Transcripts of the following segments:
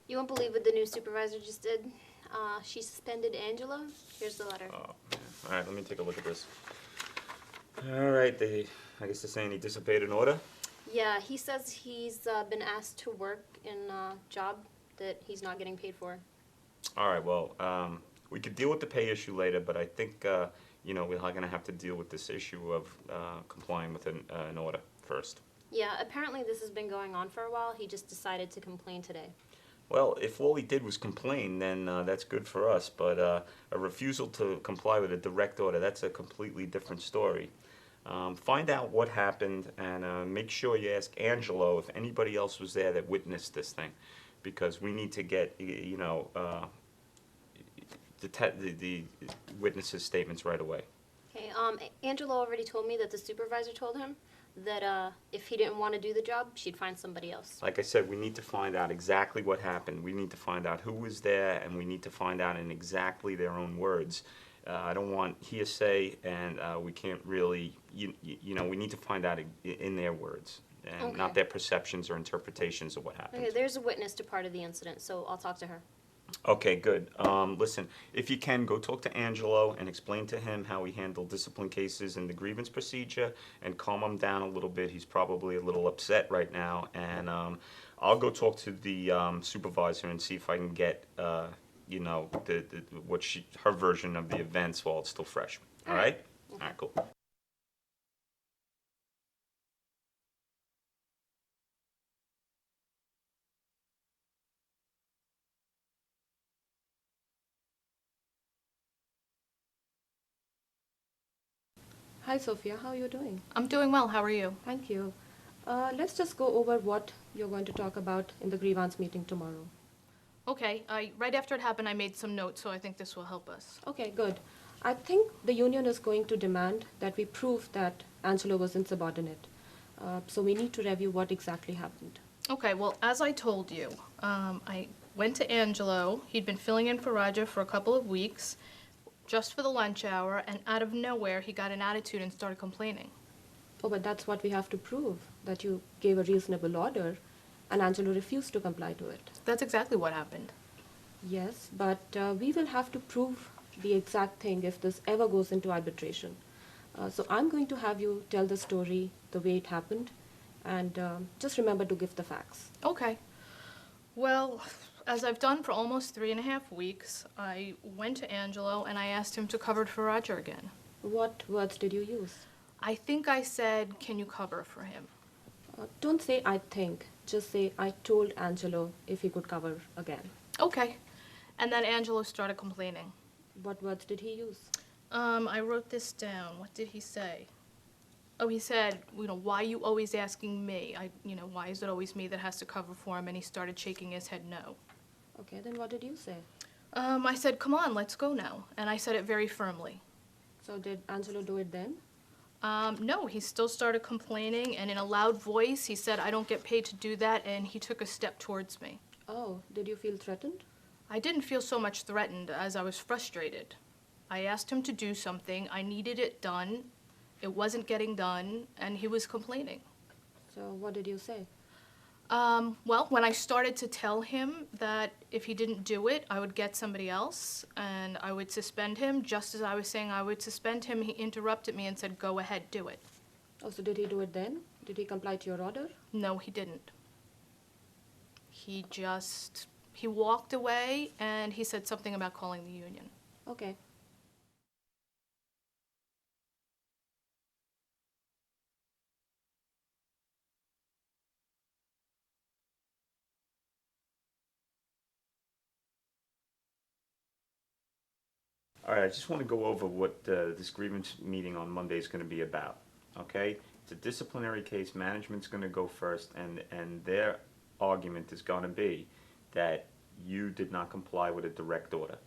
You won't believe what the new supervisor just did. She suspended Angela. Here's the letter. Oh, man. All right, let me take a look at this. All right, I guess they're saying he disobeyed an order? Yeah, he says he's been asked to work in a job that he's not getting paid for. All right, well, we could deal with the pay issue later, but I think, we're going to have to deal with this issue of complying with an order first. Yeah, apparently this has been going on for a while. He just decided to complain today. Well, if all he did was complain, then that's good for us, but a refusal to comply with a direct order, that's a completely different story. Find out what happened and make sure you ask Angelo if anybody else was there that witnessed this thing, because we need to get, the witnesses' statements right away. Okay, Angela already told me that the supervisor told him that if he didn't want to do the job, she'd find somebody else. Like I said, we need to find out exactly what happened. We need to find out who was there, and we need to find out in exactly their own words. I don't want hearsay, and we can't really, we need to find out in their words, and Okay. not their perceptions or interpretations of what happened. Okay, there's a witness to part of the incident, so I'll talk to her. Okay, good. Listen, if you can, go talk to Angelo and explain to him how he handled discipline cases in the grievance procedure and calm him down a little bit. He's probably a little upset right now. And I'll go talk to the supervisor and see if I can get, her version of the events while it's still fresh. All right? All right, cool. Hi Sophia, how are you doing? I'm doing well. How are you? Thank you. Let's just go over what you're going to talk about in the grievance meeting tomorrow. Okay. Right after it happened, I made some notes, so I think this will help us. Okay, good. I think the union is going to demand that we prove that Angelo was insubordinate. So we need to review what exactly happened. Okay. Well, as I told you, I went to Angelo. He'd been filling in for Roger for a couple of weeks, just for the lunch hour, and out of nowhere, he got an attitude and started complaining. Oh, but that's what we have to prove, that you gave a reasonable order and Angelo refused to comply to it. That's exactly what happened. Yes, but we will have to prove the exact thing if this ever goes into arbitration. So I'm going to have you tell the story the way it happened, and just remember to give the facts. Okay. Well, as I've done for almost 3.5 weeks, I went to Angelo and I asked him to cover for Roger again. What words did you use? I think I said, "Can you cover for him?" Don't say I think, just say I told Angelo if he could cover again. Okay. And then Angelo started complaining. What words did he use? I wrote this down. What did he say? Oh, he said, why are you always asking me? Why is it always me that has to cover for him? And he started shaking his head no. Okay, then what did you say? I said, come on, let's go now. And I said it very firmly. So did Angelo do it then? No, he still started complaining, and in a loud voice, he said, I don't get paid to do that, and he took a step towards me. Oh, did you feel threatened? I didn't feel so much threatened as I was frustrated. I asked him to do something. I needed it done. It wasn't getting done, and he was complaining. So what did you say? Well, when I started to tell him that if he didn't do it, I would get somebody else, and I would suspend him, just as I was saying I would suspend him, he interrupted me and said, go ahead, do it. Oh, so did he do it then? Did he comply to your order? No, he didn't. He walked away, and he said something about calling the union. Okay. All right, I just want to go over what this grievance meeting on Monday is going to be about, okay? It's a disciplinary case. Management's going to go first, and their argument is going to be that you did not comply with a direct order.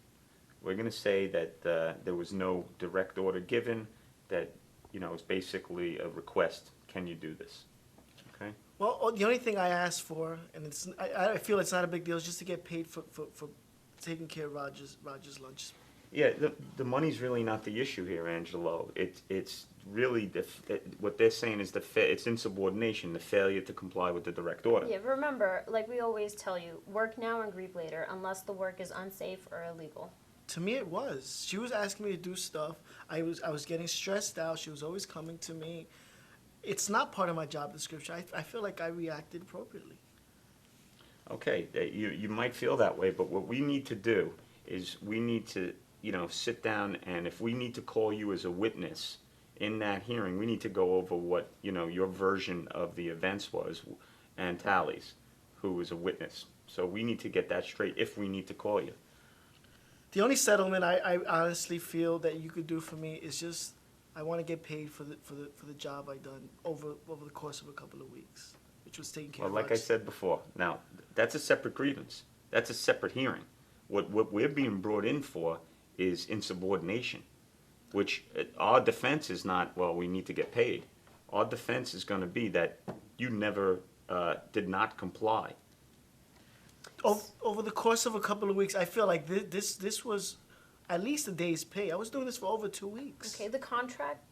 We're going to say that there was no direct order given, that, it's basically a request. Can you do this? Okay? Well, the only thing I asked for, and I feel it's not a big deal, is just to get paid for taking care of Roger's lunch. Yeah, the money's really not the issue here, Angelo. It's really what they're saying is it's insubordination, the failure to comply with the direct order. Yeah, remember, like we always tell you, work now and grieve later, unless the work is unsafe or illegal. To me, it was. She was asking me to do stuff. I was getting stressed out. She was always coming to me. It's not part of my job description. I feel like I reacted appropriately. Okay, you might feel that way, but what we need to do is we need to, sit down, and if we need to call you as a witness in that hearing, we need to go over what, your version of the events was, and Tally's, who was a witness. So we need to get that straight if we need to call you. The only settlement I honestly feel that you could do for me is just I want to get paid for the job I done over the course of a couple of weeks, which was taking care Well, of. like I said before, now, that's a separate grievance. That's a separate hearing. What we're being brought in for is insubordination, which our defense is not, well, we need to get paid. Our defense is going to be that you never did not comply. Over the course of a couple of weeks, I feel like this was at least a day's pay. I was doing this for over 2 weeks. Okay, the contract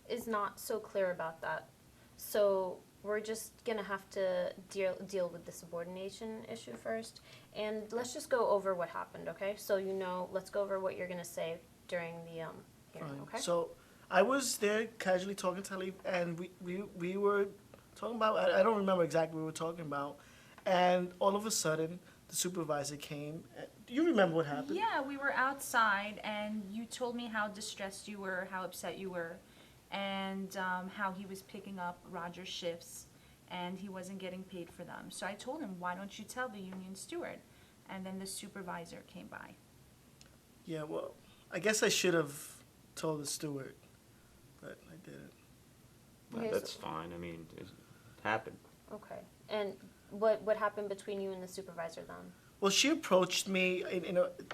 is not so clear about that. So we're just gonna have to deal with the subordination issue first, and let's just go over what happened. Okay, so let's go over what you're gonna say during the hearing. Fine. Okay. So I was there casually talking to Talib, and we were talking about, I don't remember exactly what we were talking about, and all of a sudden the supervisor came. Do you remember what happened? Yeah, we were outside, and you told me how distressed you were, how upset you were, and how he was picking up Roger's shifts, and he wasn't getting paid for them. So I told him, why don't you tell the union steward? And then the supervisor came by. Yeah, well, I guess I should have told the steward, but I didn't. Well, Okay, that's so- fine. I mean, it happened. Okay. And what happened between you and the supervisor then? Well, she approached me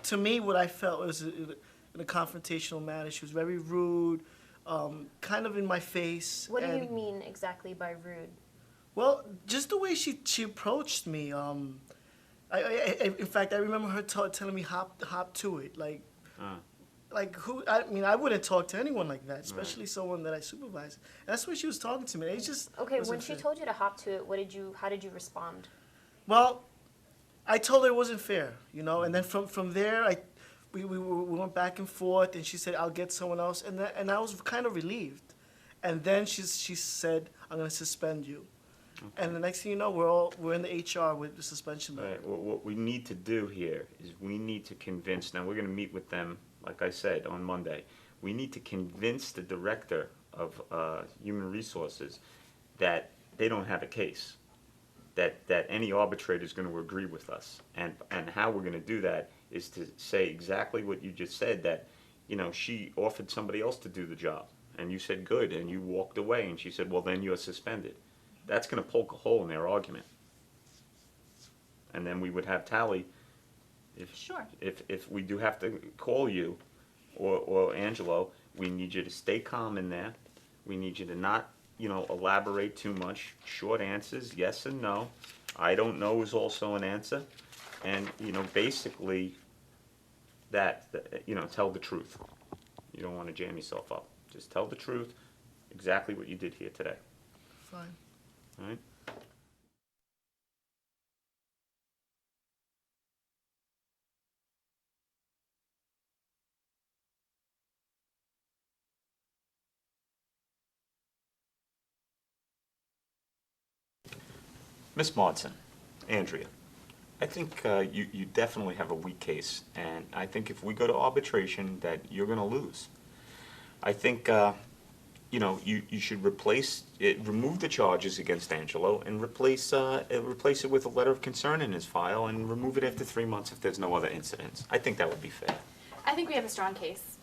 to me, what I felt was in a confrontational manner. She was very rude, kind of in my face. What do you and- mean exactly by rude? Well, just the way she approached me. In fact, I remember her telling me hop to it, like who? I mean, I wouldn't talk to anyone like that, especially someone that I supervise. And that's the way she was talking to me. It just Okay, wasn't when she fair. told you to hop to it, how did you respond? Well, I told her it wasn't fair, and then from there, we went back and forth, and she said, "I'll get someone else," and I was kind of relieved. And then she said, "I'm going to suspend you." Okay. And the next thing you know, we're in the HR with the suspension. All right, well, what we need to do here is we need to convince, now we're going to meet with them, like I said, on Monday. We need to convince the director of human resources that they don't have a case, that any arbitrator is going to agree with us. And how we're going to do that is to say exactly what you just said, that, she offered somebody else to do the job. And you said, good, and you walked away, and she said, well, then you're suspended. That's going to poke a hole in their argument. And then we would have Tally, Sure. if we do have to call you, or Angelo, we need you to stay calm in there. We need you to not, elaborate too much. Short answers, yes and no. I don't know is also an answer. And, basically, tell the truth. You don't want to jam yourself up. Just tell the truth, exactly what you did here today. Fine. All right? Miss Maudson, Andrea, I think you definitely have a weak case, and I think if we go to arbitration, that you're going to lose. I think, you should remove the charges against Angelo and replace it with a letter of concern in his file and remove it after 3 months if there's no other incidents. I think that would be fair. I think we have a strong case.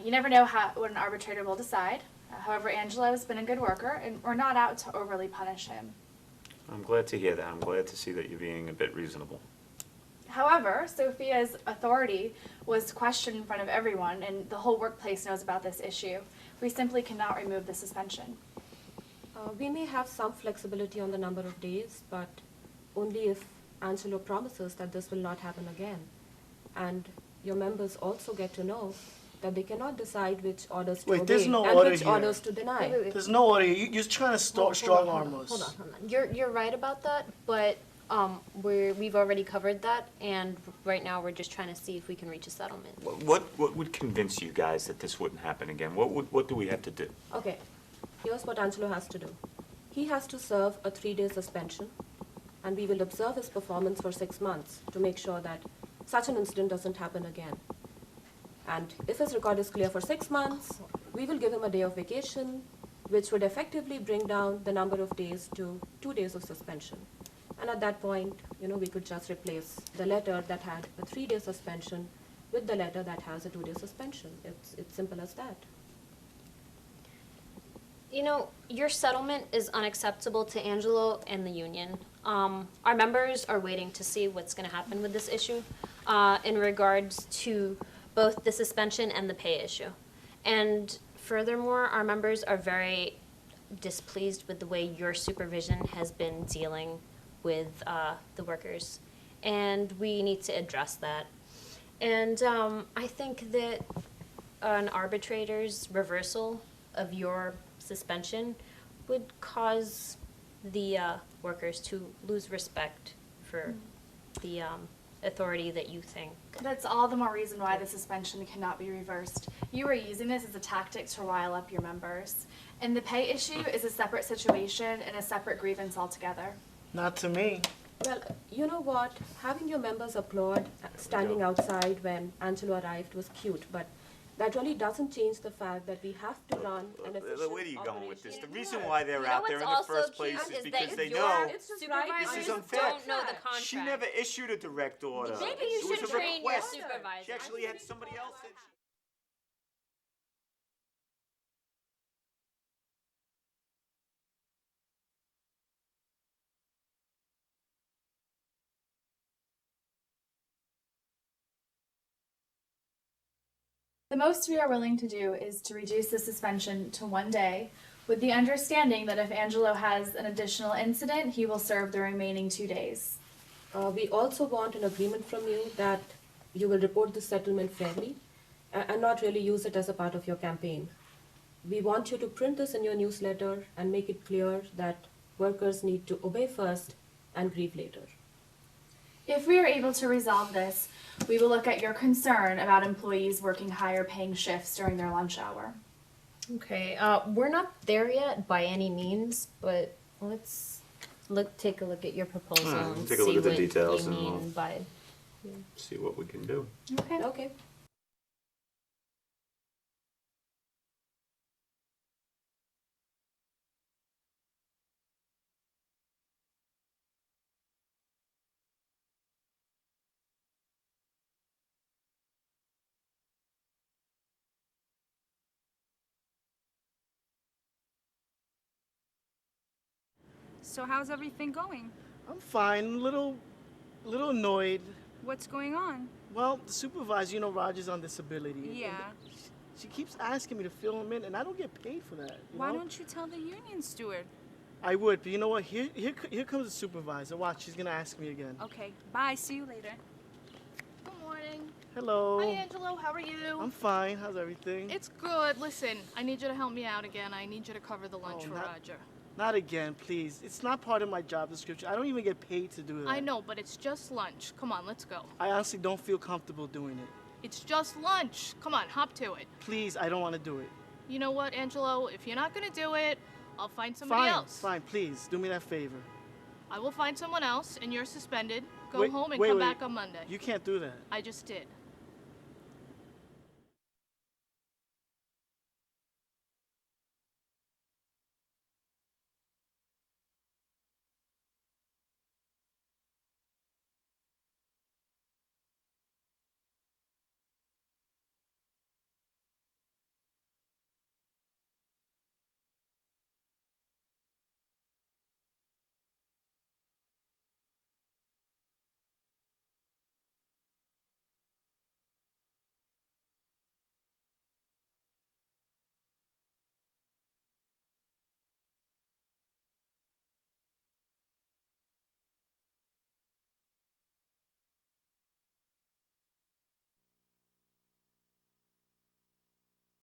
You never know what an arbitrator will decide. However, Angelo has been a good worker, and we're not out to overly punish him. I'm glad to hear that. I'm glad to see that you're being a bit reasonable. However, Sophia's authority was questioned in front of everyone, and the whole workplace knows about this issue. We simply cannot remove the suspension. We may have some flexibility on the number of days, but only if Angelo promises that this will not happen again. And your members also get to know that they cannot decide which orders to Wait, obey there's no and order which here. orders to deny. There's no order. You're trying to strong arm us. Hold on. You're right about that, but we've already covered that, and right now we're just trying to see if we can reach a settlement. What would convince you guys that this wouldn't happen again? What do we have to do? Okay, here's what Angelo has to do. He has to serve a 3-day suspension, and we will observe his performance for 6 months to make sure that such an incident doesn't happen again. And if his record is clear for 6 months, we will give him a day of vacation, which would effectively bring down the number of days to 2 days of suspension. And at that point, we could just replace the letter that had a 3-day suspension with the letter that has a 2-day suspension. It's simple as that. Your settlement is unacceptable to Angelo and the union. Our members are waiting to see what's going to happen with this issue in regards to both the suspension and the pay issue. And furthermore, our members are very displeased with the way your supervision has been dealing with the workers. And we need to address that. And I think that an arbitrator's reversal of your suspension would cause the workers to lose respect for the authority that you think. That's all the more reason why the suspension cannot be reversed. You are using this as a tactic to rile up your members. And the pay issue is a separate situation and a separate grievance altogether. Not to me. Well, you know what? Having your members applaud standing outside when Angelo arrived was cute, but that really doesn't change the fact that we have to run an efficient Where are you going with this? operation. The reason why they're out there in the first place is because they know It's just Supervisors This is unfair. don't know the contract. she never issued a direct order. Maybe you It was should a train your request. supervisor. She actually had somebody else that The most we are willing to do is to reduce the suspension to 1 day, with the understanding that if Angelo has an additional incident, he will serve the remaining 2 days. We also want an agreement from you that you will report the settlement fairly and not really use it as a part of your campaign. We want you to print this in your newsletter and make it clear that workers need to obey first and grieve later. If we are able to resolve this, we will look at your concern about employees working higher paying shifts during their lunch hour. Okay, we're not there yet by any means, but let's take a look at your proposal Alright, and take a look see at the what details you and we'll- mean by. see what we can do. Okay. Okay. So how's everything going? I'm fine. A little annoyed. What's going on? Well, the supervisor, Roger's on disability. and Yeah. She keeps asking me to fill him in, and I don't get paid for that. Why don't you tell the union steward? I would, but you know what? Here comes the supervisor. Watch, she's gonna ask me again. Okay, bye. See you later. Good morning. Hello. Hi, Angelo. How are you? I'm fine. How's everything? It's good. Listen, I need you to help me out again. I need you to cover the lunch Oh, for not- Roger. Not again, please. It's not part of my job description. I don't even get paid to do that. I know, but it's just lunch. Come on, let's go. I honestly don't feel comfortable doing it. It's just lunch. Come on, hop to it. Please, I don't want to do it. You know what, Angelo? If you're not gonna do it, I'll find somebody Fine, else. fine. Please, do me that favor. I will find someone else, and you're suspended. Go Wait, home and wait, come wait. back on Monday. You can't do that. I just did.